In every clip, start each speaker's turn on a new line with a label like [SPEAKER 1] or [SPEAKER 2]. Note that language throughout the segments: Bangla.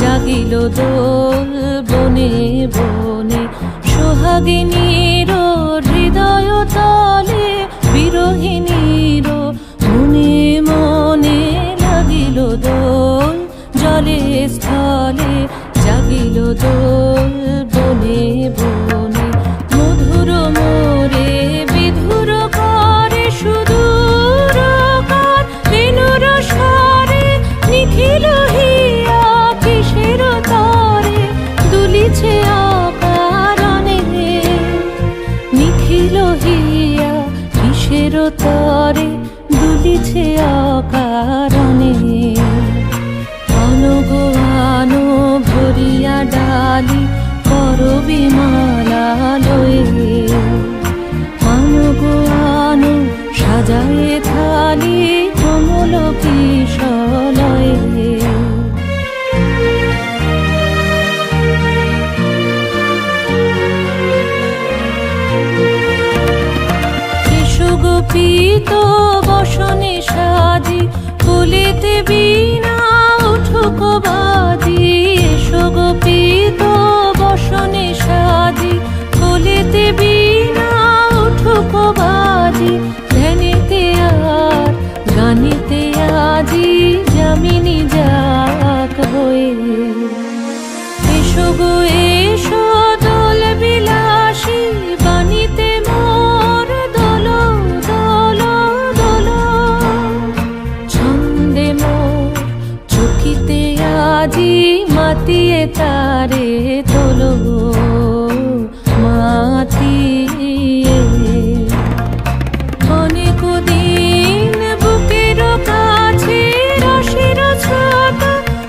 [SPEAKER 1] জাগিল দোল বনে বনে। সোহাগিনীর হৃদয় তলে বিরহিণীর মনে মনে লাগিল দোল। জলে স্থলে জাগিল দোল বনে বনে। মধুর মোরে বিধুর করে সুদূর কার বেণুর স্বরে নিখিল হিয়া কিসের তরে দুলিছে অকারণে। নিখিল হিয়া কিসের তরে দুলিছে অকারণে। অনুগো আনো ভরিয়া ডালি করবি মালা লয়ে। অনুগো আনো সাজায়ে থালি কমল কিশলয়ে। এসো গো পীত বসনে সাজি কুলিতে বীণা উঠুক বাজি। এসো গো পীত বসনে সাজি কুলিতে বীণা উঠুক বাজি। ধ্যানেতে আর গানেতে আজি যামিনী যাক হয়ে। এসো গো এসো দোল বিলাসী বাণীতে মোর দোল দোল দোল। ছন্দে মোর চকিতে আজি মাতিয়ে তারে তোলো মাতিয়ে। অনেক দিন বুকের কাছে রসের ছোট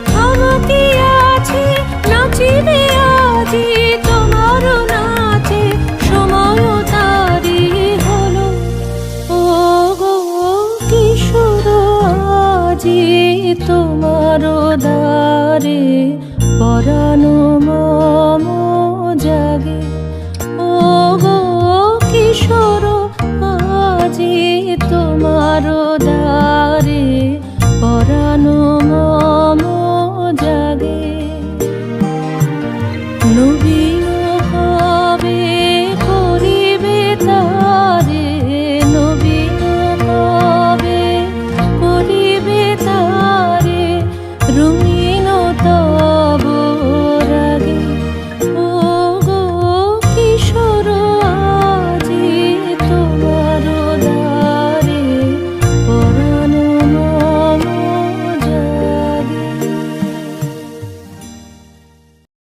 [SPEAKER 1] থমকি আছে। নাচিবে আজি তোমার নাচে সময় তারি হলো। ও গো কিশোর আজি তোমার দ্বারে পরানো মম জাগে। ও গো কিশোর আজি তোমার দ্বারে